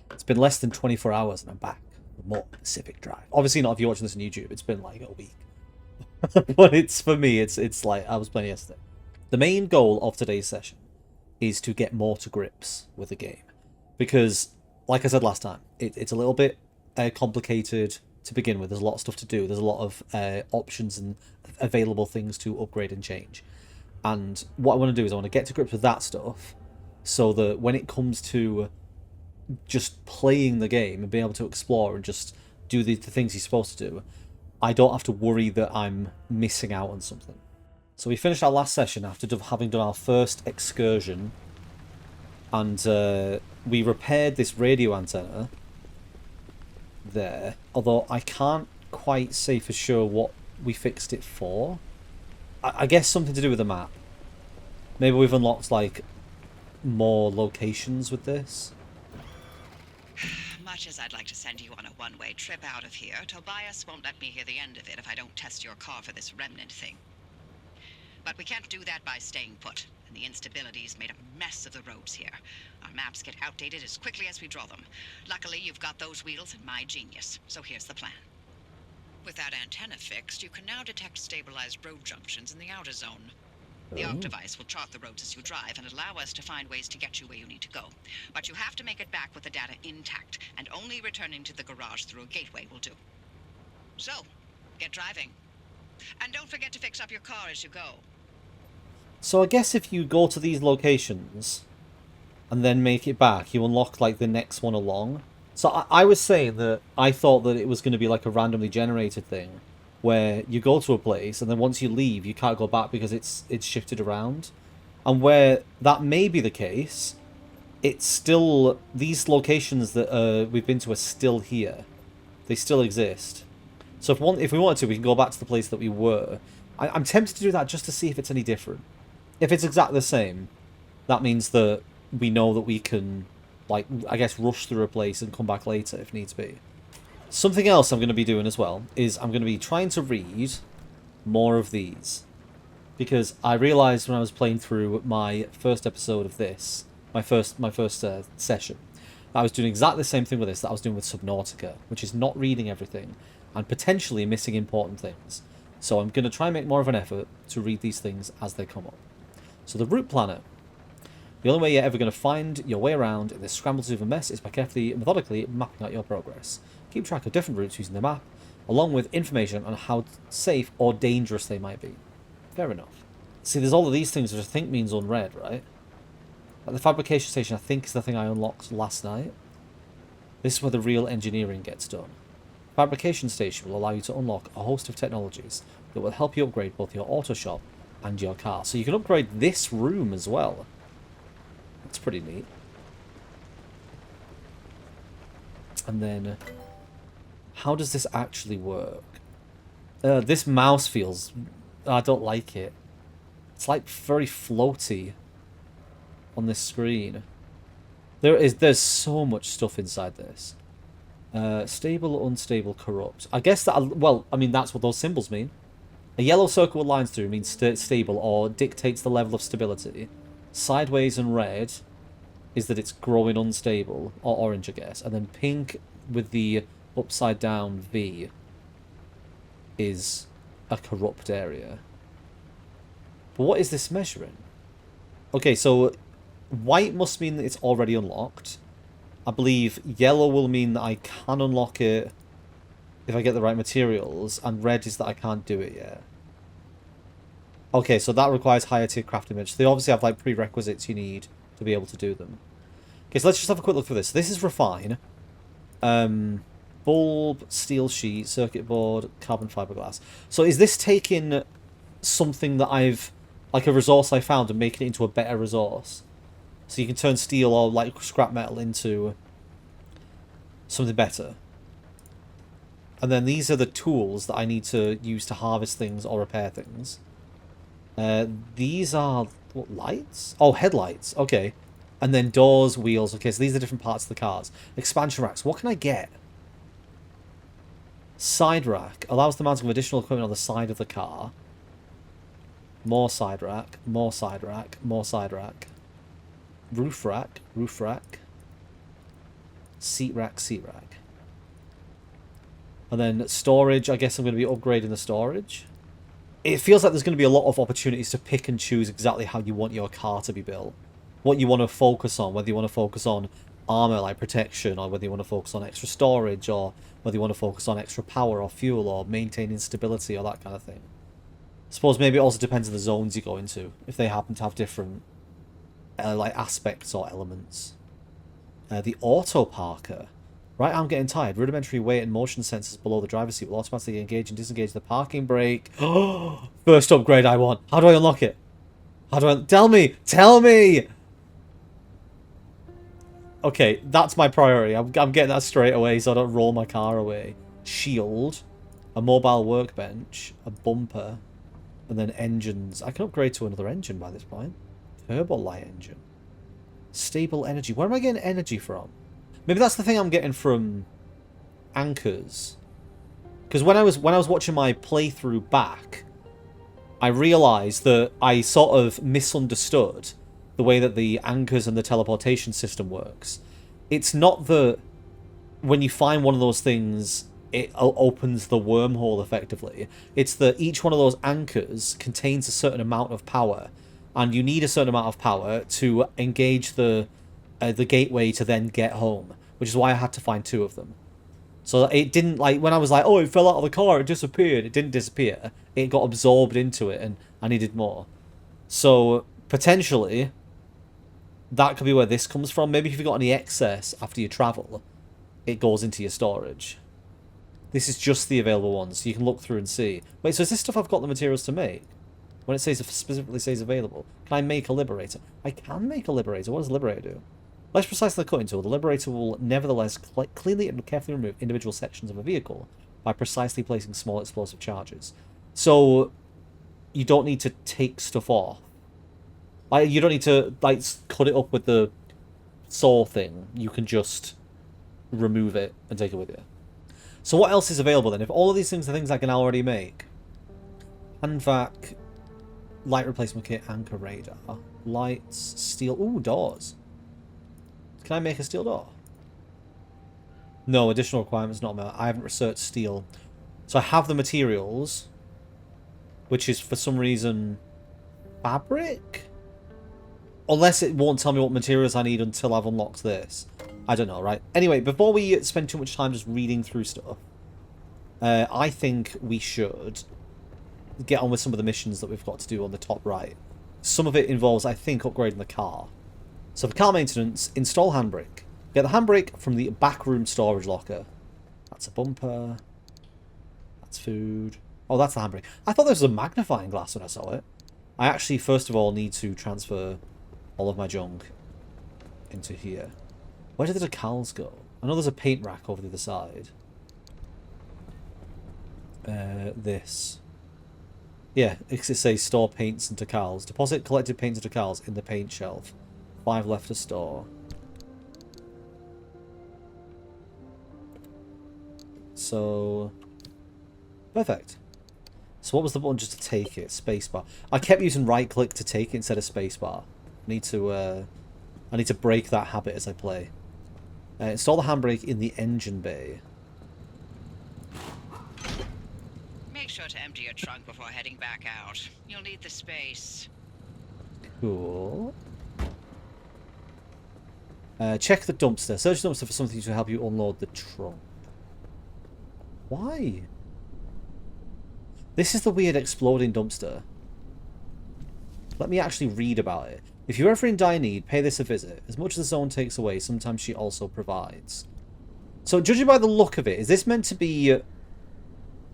It's been less than 24 hours and I'm back with more Pacific Drive. Obviously not if you're watching this on YouTube. It's been like a week. But it's for me, it's like I was playing yesterday. The main goal of today's session is to get more to grips with the game. Because, like I said last time, it's a little bit complicated to begin with. There's a lot of stuff to do. There's a lot of options and available things to upgrade and change. And what I want to do is I want to get to grips with that stuff so that when it comes to just playing the game and being able to explore and just do the things you're supposed to do, I don't have to worry that I'm missing out on something. So we finished our last session after having done our first excursion, and we repaired this radio antenna there, although I can't quite say for sure what we fixed it for. I guess something to do with the map. Maybe we've unlocked like more locations with this. Much as I'd like to send you on a one-way trip out of here, Tobias won't let me hear the end of it if I don't test your car for this remnant thing. But we can't do that by staying put, and the instability's made a mess of the roads here. Our maps get outdated as quickly as we draw them. Luckily, you've got those wheels and my genius, so here's the plan. With that antenna fixed, you can now detect stabilized road junctions in the outer zone. The ARC device will chart the roads as you drive and allow us to find ways to get you where you need to go. But you have to make it back with the data intact, and only returning to the garage through a gateway will do. So, get driving. And don't forget to fix up your car as you go. So I guess if you go to these locations and then make it back, you unlock like the next one along. So I was saying that I thought that it was going to be like a randomly generated thing, where you go to a place and then once you leave you can't go back because it's shifted around. And where that may be the case, it's still, these locations that we've been to are still here. They still exist. So if we wanted to, we can go back to the place that we were. I'm tempted to do that just to see if it's any different. If it's exactly the same, that means that we know that we can, like, I guess, rush through a place and come back later if needs be. Something else I'm going to be doing as well is I'm going to be trying to read more of these. Because I realised when I was playing through my first episode of this, my first session, I was doing exactly the same thing with this that I was doing with Subnautica, which is not reading everything and potentially missing important things. So I'm going to try and make more of an effort to read these things as they come up. So the route planner. The only way you're ever going to find your way around in this scrambled of a mess is by carefully and methodically mapping out your progress. Keep track of different routes using the map, along with information on how safe or dangerous they might be. Fair enough. See, there's all of these things which I think means unread, right? Like the fabrication station, I think, is the thing I unlocked last night. This is where the real engineering gets done. Fabrication station will allow you to unlock a host of technologies that will help you upgrade both your auto shop and your car. So you can upgrade this room as well. That's pretty neat. And then, how does this actually work? This mouse feels... I don't like it. It's like very floaty on this screen. There's so much stuff inside this. Stable, unstable, corrupt. I guess that... Well, I mean, that's what those symbols mean. A yellow circle with lines through means stable or dictates the level of stability. Sideways and red is that it's growing unstable, or orange, I guess. And then pink with the upside down V is a corrupt area. But what is this measuring? Okay, so white must mean that it's already unlocked. I believe yellow will mean that I can unlock it if I get the right materials, and red is that I can't do it yet. Okay, so that requires higher tier crafting bench. They obviously have like prerequisites you need to be able to do them. Okay, so let's just have a quick look for this. This is refine. Bulb, steel sheet, circuit board, carbon fiberglass. So is this taking something that I've, like a resource I found, and making it into a better resource? So you can turn steel or like scrap metal into something better. And then these are the tools that I need to use to harvest things or repair things. These are, what, lights? Oh, headlights. Okay. And then doors, wheels. Okay, so these are different parts of the cars. Expansion racks. What can I get? Side rack. Allows the mounting of additional equipment on the side of the car. More side rack. More side rack. More side rack. Roof rack. Roof rack. Seat rack, seat rack. And then storage, I guess I'm going to be upgrading the storage. It feels like there's going to be a lot of opportunities to pick and choose exactly how you want your car to be built. What you want to focus on, whether you want to focus on armor like protection, or whether you want to focus on extra storage, or whether you want to focus on extra power or fuel, or maintaining stability, or that kind of thing. I suppose maybe it also depends on the zones you go into, if they happen to have different like aspects or elements. The auto parker. Right arm getting tired. Rudimentary weight and motion sensors below the driver's seat will automatically engage and disengage the parking brake. First upgrade I want. How do I unlock it? How do I... Tell me! Tell me! Okay, that's my priority. I'm getting that straight away so I don't roll my car away. Shield. A mobile workbench. A bumper. And then engines. I can upgrade to another engine by this point. Turbo light engine. Stable energy. Where am I getting energy from? Maybe that's the thing I'm getting from anchors. Because when I was watching my playthrough back, I realised that I sort of misunderstood the way that the anchors and the teleportation system works. It's not that when you find one of those things, it opens the wormhole effectively. It's that each one of those anchors contains a certain amount of power, and you need a certain amount of power to engage the gateway to then get home, which is why I had to find 2 of them. So it didn't, like, when I was like, oh, it fell out of the car, it disappeared. It didn't disappear. It got absorbed into it, and I needed more. So, potentially, that could be where this comes from. Maybe if you've got any excess after you travel, it goes into your storage. This is just the available ones, so you can look through and see. Wait, so is this stuff I've got the materials to make? When it specifically says available. Can I make a Liberator? I can make a Liberator. What does a Liberator do? Less precisely cutting tool, the Liberator will nevertheless cleanly and carefully remove individual sections of a vehicle by precisely placing small explosive charges. So, you don't need to take stuff off. Like, you don't need to, like, cut it up with the saw thing. You can just remove it and take it with you. So what else is available then? If all of these things are things I can already make. Handvac, light replacement kit, anchor radar, lights, steel... Ooh, doors. Can I make a steel door? No, additional requirements not met. I haven't researched steel. So I have the materials, which is for some reason fabric? Unless it won't tell me what materials I need until I've unlocked this. I don't know, right? Anyway, before we spend too much time just reading through stuff, I think we should get on with some of the missions that we've got to do on the top right. Some of it involves, I think, upgrading the car. So for car maintenance, install handbrake. Get the handbrake from the backroom storage locker. That's a bumper. That's food. Oh, that's the handbrake. I thought there was a magnifying glass when I saw it. I actually, first of all, need to transfer all of my junk into here. Where did the decals go? I know there's a paint rack over the other side. This. Yeah, it says store paints and decals. Deposit collected paints and decals in the paint shelf. 5 left to store. So... perfect. So what was the button just to take it? Spacebar. I kept using right click to take it instead of spacebar. I need to break that habit as I play. Install the handbrake in the engine bay. Make sure to empty your trunk before heading back out. You'll need the space. Cool. Check the dumpster. Search the dumpster for something to help you unload the trunk. Why? This is the weird exploding dumpster. Let me actually read about it. If you're ever in dire need, pay this a visit. As much as the zone takes away, sometimes she also provides. So, judging by the look of it, is this meant to be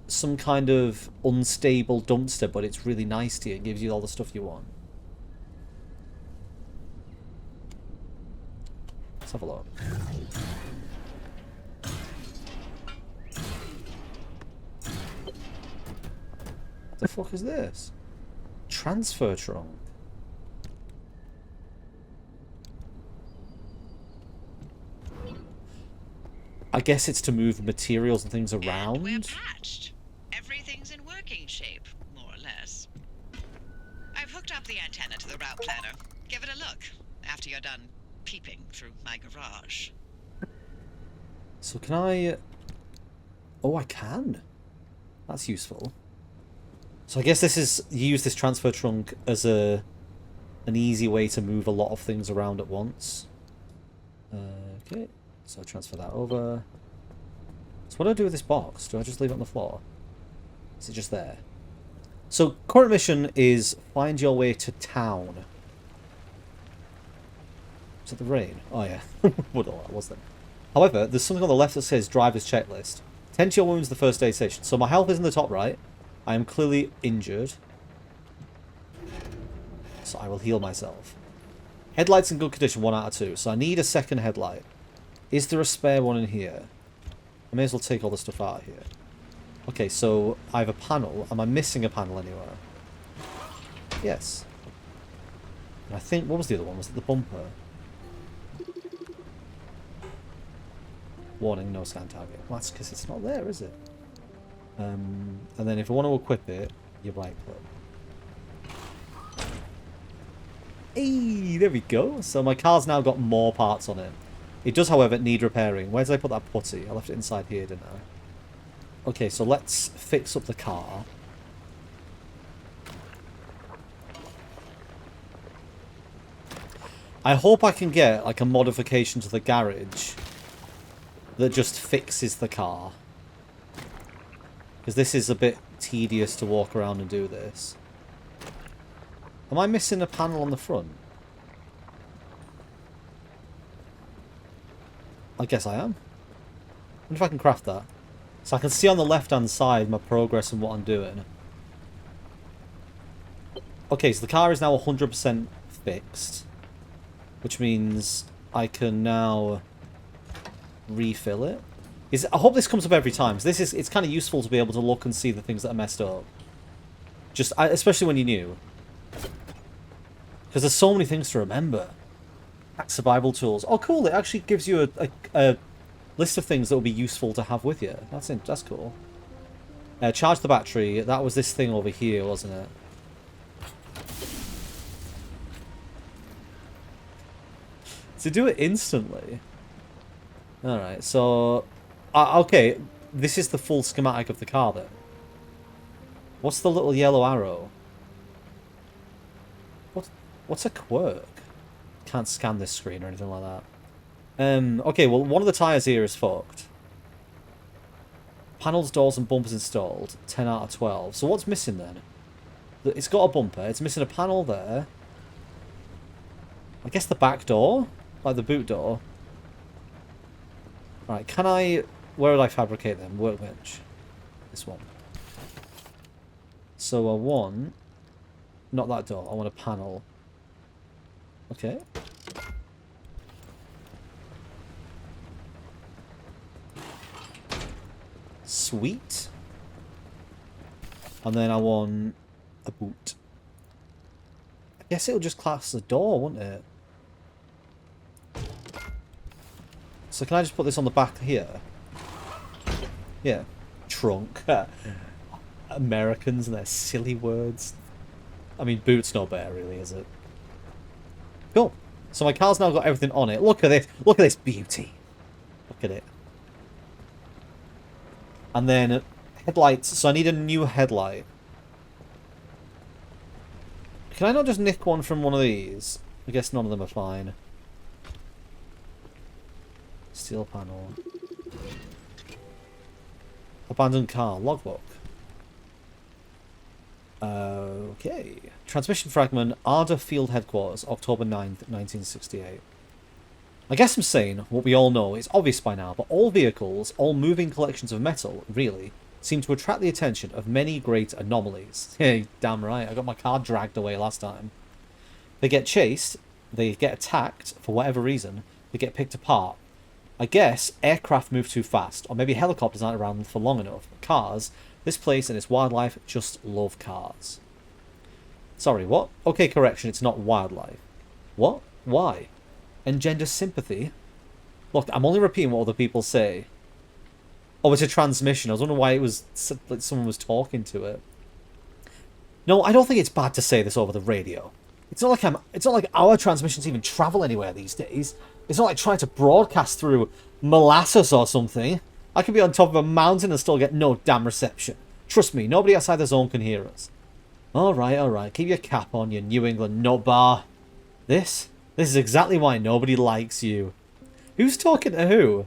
some kind of unstable dumpster, but it's really nice to you and gives you all the stuff you want? Let's have a look. What the fuck is this? Transfer trunk. I guess it's to move materials and things around. And we're patched. Everything's in working shape, more or less. I've hooked up the antenna to the route planner. Give it a look after you're done peeping through my garage. So can I... Oh, I can. That's useful. So I guess this is... You use this transfer trunk as an easy way to move a lot of things around at once. Okay. So transfer that over. So what do I do with this box? Do I just leave it on the floor? Is it just there? So current mission is find your way to town. Is it the rain? Oh yeah. What all that was then. However, there's something on the left that says driver's checklist. Tend to your wounds the first aid station. So my health is in the top right. I am clearly injured. So I will heal myself. Headlights in good condition, 1 out of 2. So I need a second headlight. Is there a spare one in here? I may as well take all the stuff out of here. Okay, so I have a panel. Am I missing a panel anywhere? Yes. And I think... What was the other one? Was it the bumper? Warning, no scan target. Well, that's because it's not there, is it? And then if I want to equip it, you right click. Hey, there we go. So my car's now got more parts on it. It does, however, need repairing. Where did I put that putty? I left it inside here, didn't I? Okay, so let's fix up the car. I hope I can get, like, a modification to the garage that just fixes the car. Because this is a bit tedious to walk around and do this. Am I missing a panel on the front? I guess I am. I wonder if I can craft that. So I can see on the left-hand side my progress and what I'm doing. Okay, so the car is now 100% fixed. Which means I can now refill it. I hope this comes up every time. So it's kind of useful to be able to look and see the things that are messed up. Especially when you're new. Because there's so many things to remember. Survival tools. Oh, cool. It actually gives you a list of things that will be useful to have with you. That's cool. Charge the battery. That was this thing over here, wasn't it? To do it instantly. Alright, so... okay, this is the full schematic of the car then. What's the little yellow arrow? What's a quirk? Can't scan this screen or anything like that. Okay, well, one of the tyres here is fucked. Panels, doors, and bumpers installed. 10 out of 12. So what's missing then? It's got a bumper. It's missing a panel there. I guess the back door? Like the boot door. Right, can I... Where would I fabricate them? Workbench. This one. So I want... Not that door. I want a panel. Okay. Sweet. And then I want a boot. I guess it'll just class the door, won't it? So can I just put this on the back here? Yeah. Trunk. Americans and their silly words. I mean, boot's not better, really, is it? Cool. So my car's now got everything on it. Look at this. Look at this beauty. Look at it. And then headlights. So I need a new headlight. Can I not just nick one from one of these? I guess none of them are fine. Steel panel. Abandoned car. Logbook. Okay. Transmission fragment. Arda Field Headquarters. October 9th, 1968. I guess I'm saying what we all know. It's obvious by now, but all vehicles, all moving collections of metal, really, seem to attract the attention of many great anomalies. Yeah, damn right. I got my car dragged away last time. They get chased. They get attacked for whatever reason. They get picked apart. I guess aircraft move too fast, or maybe helicopters aren't around for long enough. But cars, this place and its wildlife just love cars. Sorry, what? Okay, correction, it's not wildlife. What? Why? Engender sympathy? Look, I'm only repeating what other people say. Oh, it's a transmission. I was wondering why it was like someone was talking to it. No, I don't think it's bad to say this over the radio. It's not like our transmissions even travel anywhere these days. It's not like trying to broadcast through molasses or something. I could be on top of a mountain and still get no damn reception. Trust me, nobody outside the zone can hear us. Alright. Keep your cap on, you New England nutbar. This is exactly why nobody likes you. Who's talking to who?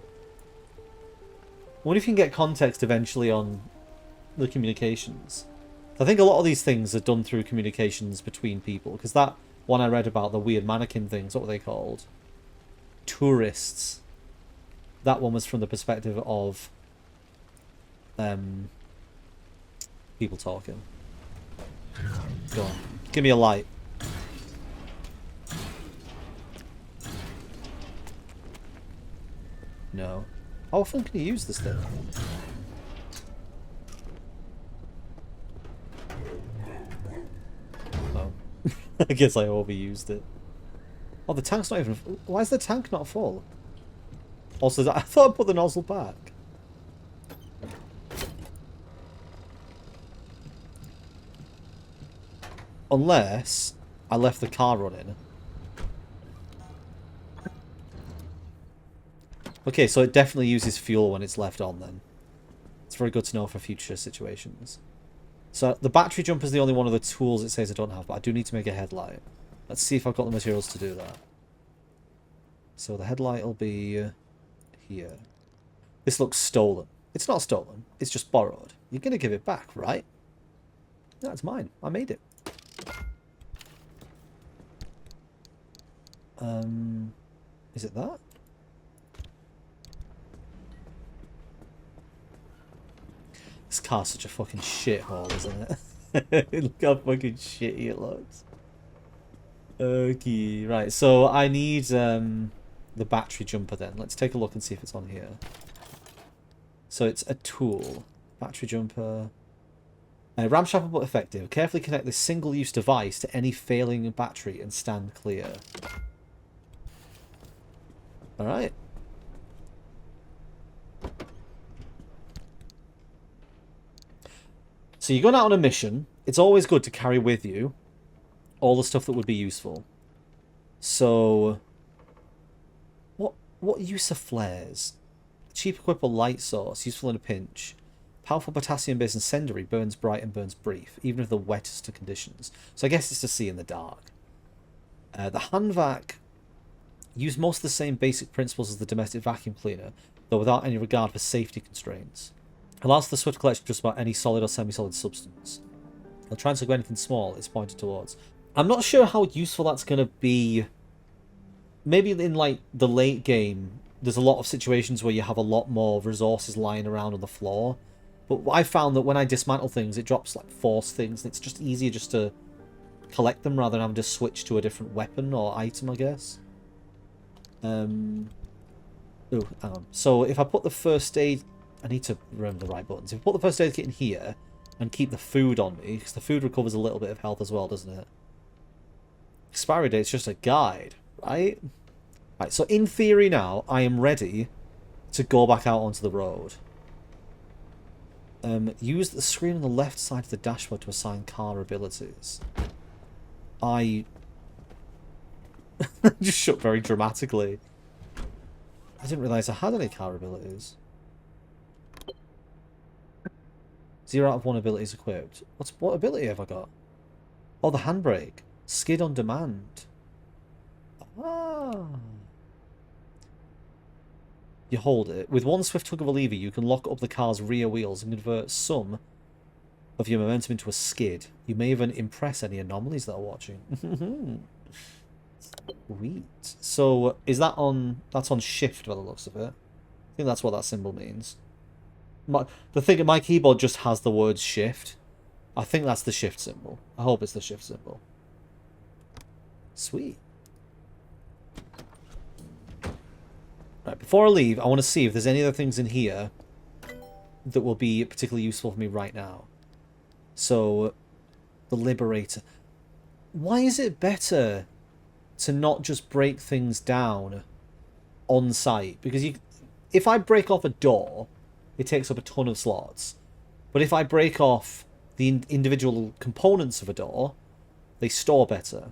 I wonder if you can get context eventually on the communications. I think a lot of these things are done through communications between people. Because that one I read about, the weird mannequin things, what were they called? Tourists. That one was from the perspective of people talking. Go on. Give me a light. No. How often can you use this thing? Oh. I guess I overused it. Oh, the tank's not even... Why is the tank not full? Also, I thought I put the nozzle back. Unless I left the car running. Okay, so it definitely uses fuel when it's left on then. It's very good to know for future situations. So the battery jumper is the only one of the tools it says I don't have, but I do need to make a headlight. Let's see if I've got the materials to do that. So the headlight will be here. This looks stolen. It's not stolen. It's just borrowed. You're going to give it back, right? That's mine. I made it. Is it that? This car's such a fucking shithole, isn't it? Look how fucking shitty it looks. Okay, right. So I need the battery jumper then. Let's take a look and see if it's on here. So it's a tool. Battery jumper. Ramshackle but effective. Carefully connect this single-use device to any failing battery and stand clear. Alright. So you're going out on a mission. It's always good to carry with you all the stuff that would be useful. So, what use are flares? Cheap equip a light source, useful in a pinch. Powerful potassium-based incendiary, burns bright and burns brief, even if the wettest of conditions. So I guess it's to see in the dark. The hand vac use most of the same basic principles as the domestic vacuum cleaner, though without any regard for safety constraints. Allows for the swift collection of just about any solid or semi-solid substance. I'll try and take anything small it's pointed towards. I'm not sure how useful that's going to be. Maybe in like the late game, there's a lot of situations where you have a lot more resources lying around on the floor. But I found that when I dismantle things, it drops like force things, and it's just easier just to collect them rather than having to switch to a different weapon or item, I guess. Oh, hang on. So if I put the first aid... I need to remember the right buttons. If I put the first aid kit in here and keep the food on me, because the food recovers a little bit of health as well, doesn't it? Expiry date's just a guide, right? Right, so in theory now, I am ready to go back out onto the road. Use the screen on the left side of the dashboard to assign car abilities. I just shook very dramatically. I didn't realise I had any car abilities. 0 out of 1 abilities equipped. What ability have I got? Oh, the handbrake. Skid on demand. Ah. You hold it. With one swift tug of a lever, you can lock up the car's rear wheels and convert some of your momentum into a skid. You may even impress any anomalies that are watching. Sweet. So, is that on... That's on shift by the looks of it. I think that's what that symbol means. The thing, my keyboard just has the word shift. I think that's the shift symbol. I hope it's the shift symbol. Sweet. Right, before I leave, I want to see if there's any other things in here that will be particularly useful for me right now. So, the Liberator. Why is it better to not just break things down on site? Because if I break off a door, it takes up a ton of slots. But if I break off the individual components of a door, they store better.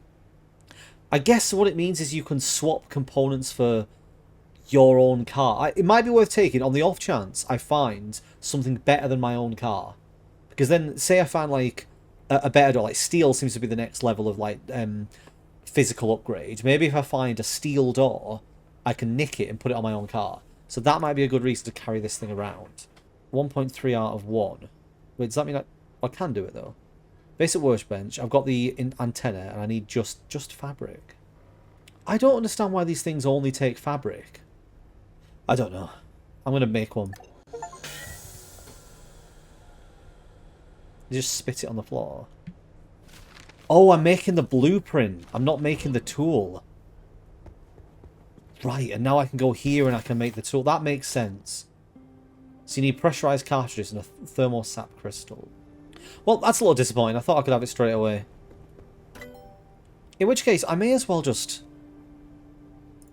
I guess what it means is you can swap components for your own car. It might be worth taking on the off chance I find something better than my own car. Because then, say I find, like, a better door. Like, steel seems to be the next level of, like, physical upgrade. Maybe if I find a steel door, I can nick it and put it on my own car. So that might be a good reason to carry this thing around. 1.3 out of 1. Wait, does that mean I can do it, though? Basic workbench. I've got the antenna, and I need just fabric. I don't understand why these things only take fabric. I don't know. I'm going to make one. You just spit it on the floor. Oh, I'm making the blueprint. I'm not making the tool. Right, and now I can go here and I can make the tool. That makes sense. So you need pressurized cartridges and a thermosap crystal. Well, that's a little disappointing. I thought I could have it straight away. In which case, I may as well just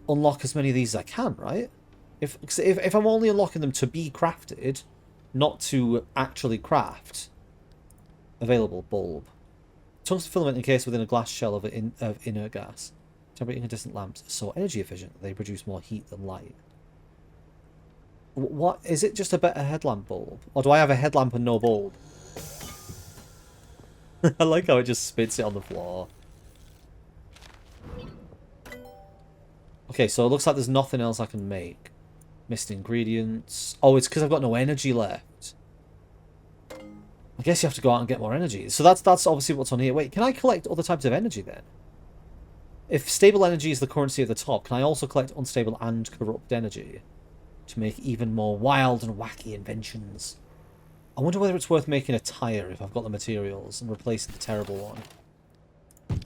unlock as many of these as I can, right? If I'm only unlocking them to be crafted, not to actually craft. Available bulb. Tungsten filament encased within a glass shell of inert gas. Temperature incandescent lamps are so energy efficient they produce more heat than light. What? Is it just a better headlamp bulb? Or do I have a headlamp and no bulb? I like how it just spits it on the floor. Okay, so it looks like there's nothing else I can make. Missed ingredients. Oh, it's because I've got no energy left. I guess you have to go out and get more energy. So that's obviously what's on here. Wait, can I collect other types of energy then? If stable energy is the currency at the top, can I also collect unstable and corrupt energy to make even more wild and wacky inventions? I wonder whether it's worth making a tyre if I've got the materials and replacing the terrible one.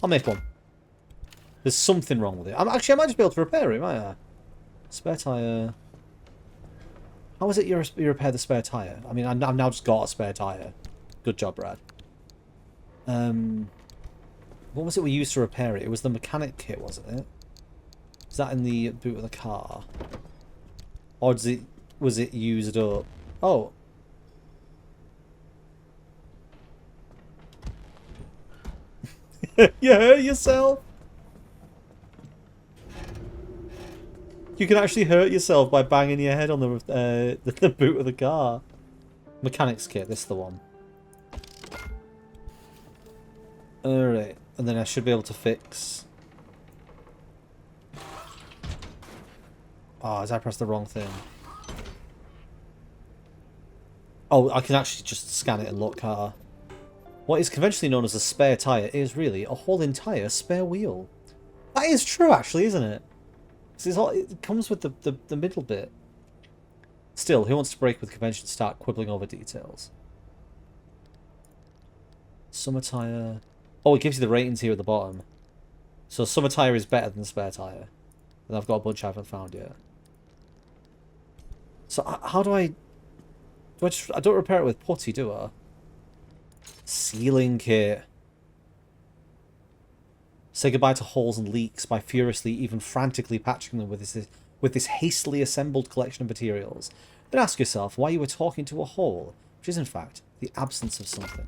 I'll make one. There's something wrong with it. Actually, I might just be able to repair it, might I? Spare tyre. How is it you repair the spare tyre? I mean, I've now just got a spare tyre. Good job, Brad. What was it we used to repair it? It was the mechanic kit, wasn't it? Is that in the boot of the car? Or was it used up? Oh. You hurt yourself? You can actually hurt yourself by banging your head on the boot of the car. Mechanics kit, this is the one. Alright, and then I should be able to fix... Oh, did I press the wrong thing? Oh, I can actually just scan it and look, can't I? What is conventionally known as a spare tyre is really a whole entire spare wheel. That is true, actually, isn't it? It comes with the middle bit. Still, who wants to break with convention and start quibbling over details? Summer tyre... Oh, it gives you the ratings here at the bottom. So summer tyre is better than spare tyre. And I've got a bunch I haven't found yet. So how do I... I don't repair it with putty, do I? Sealing kit. Say goodbye to holes and leaks by furiously, even frantically patching them with this hastily assembled collection of materials. Then ask yourself why you were talking to a hole, which is in fact the absence of something.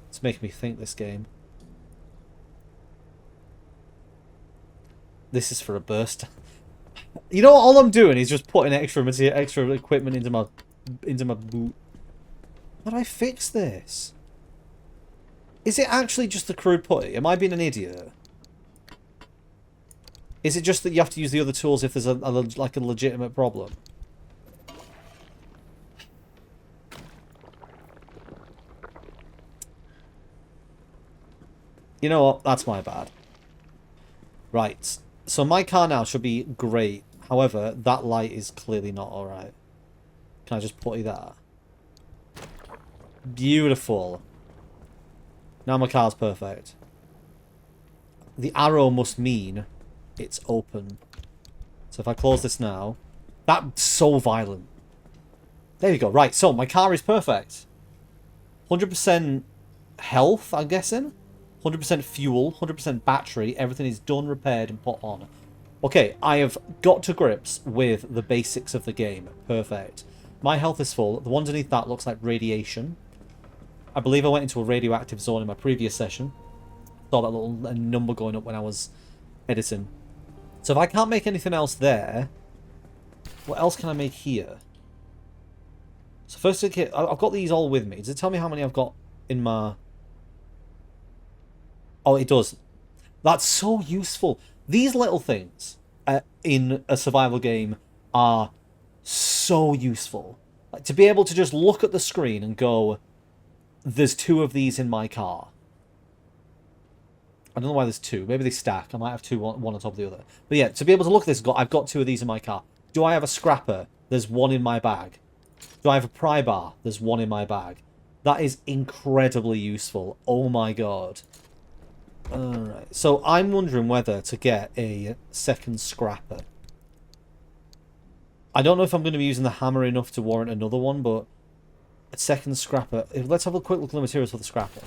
It's making me think, this game. This is for a burst. You know what? All I'm doing is just putting extra equipment into my boot. How do I fix this? Is it actually just the crude putty? Am I being an idiot? Is it just that you have to use the other tools if there's like a legitimate problem? You know what? That's my bad. Right. So my car now should be great. However, that light is clearly not alright. Can I just putty that? Beautiful. Now my car's perfect. The arrow must mean it's open. So if I close this now... That's so violent. There you go. Right, so my car is perfect. 100% health, I'm guessing. 100% fuel, 100% battery. Everything is done, repaired, and put on. Okay, I have got to grips with the basics of the game. Perfect. My health is full. The one underneath that looks like radiation. I believe I went into a radioactive zone in my previous session. Saw that little number going up when I was editing. So if I can't make anything else there, What else can I make here? So first, okay, I've got these all with me. Does it tell me how many I've got in my... Oh, it does. That's so useful. These little things in a survival game are so useful. Like, to be able to just look at the screen and go, there's 2 of these in my car. I don't know why there's 2. Maybe they stack. I might have 2, one on top of the other. But yeah, to be able to look at this, I've got 2 of these in my car. Do I have a scrapper? There's 1 in my bag. Do I have a pry bar? There's 1 in my bag. That is incredibly useful. Oh my god. Alright, so I'm wondering whether to get a second scrapper. I don't know if I'm going to be using the hammer enough to warrant another one, but a second scrapper. Let's have a quick look at the materials for the scrapper.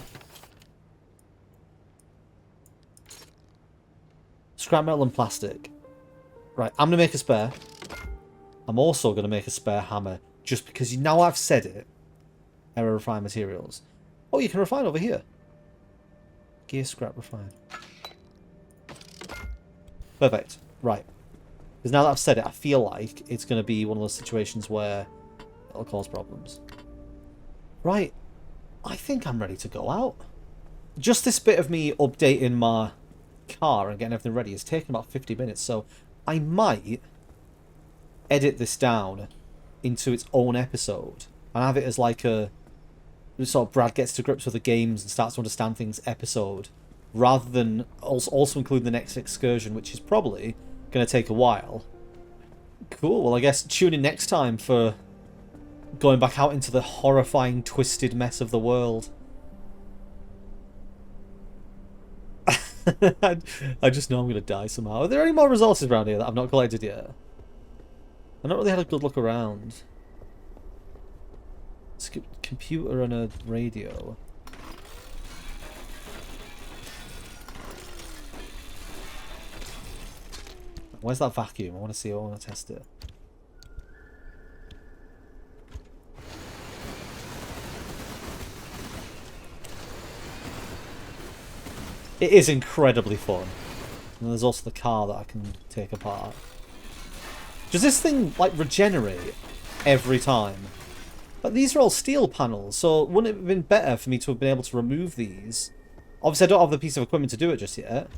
Scrap metal and plastic. Right, I'm going to make a spare. I'm also going to make a spare hammer, just because now I've said it. Error refine materials. Oh, you can refine over here. Gear scrap refine. Perfect. Right. Because now that I've said it, I feel like it's going to be one of those situations where it'll cause problems. Right. I think I'm ready to go out. Just this bit of me updating my car and getting everything ready has taken about 50 minutes, so I might edit this down into its own episode and have it as like a sort of Brad gets to grips with the games and starts to understand things episode, rather than also include the next excursion, which is probably going to take a while. Cool, well I guess tune in next time for going back out into the horrifying, twisted mess of the world. I just know I'm going to die somehow. Are there any more resources around here that I've not collected yet? I've not really had a good look around. It's a computer and a radio. Where's that vacuum? I want to see it. I want to test it. It is incredibly fun. And there's also the car that I can take apart. Does this thing, like, regenerate every time? But these are all steel panels, so wouldn't it have been better for me to have been able to remove these? Obviously, I don't have the piece of equipment to do it just yet.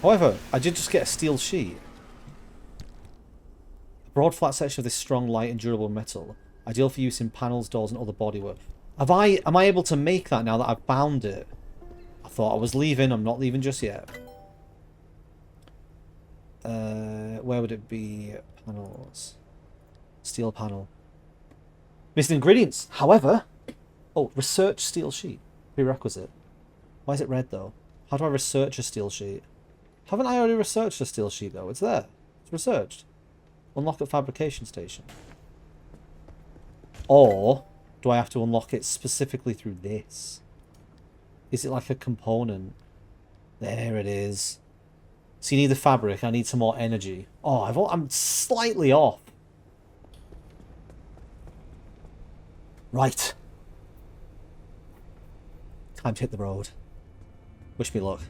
However, I did just get a steel sheet. A broad flat section of this strong, light and durable metal. Ideal for use in panels, doors and other bodywork. Am I able to make that now that I've bound it? I thought I was leaving. I'm not leaving just yet. Where would it be? Panels. Steel panel. Missing ingredients. However... Oh, research steel sheet. Prerequisite. Why is it red, though? How do I research a steel sheet? Haven't I already researched a steel sheet, though? It's there. It's researched. Unlock at fabrication station. Or do I have to unlock it specifically through this? Is it like a component? There it is. So you need the fabric. I need some more energy. Oh, I'm slightly off. Right. Time to hit the road. Wish me luck.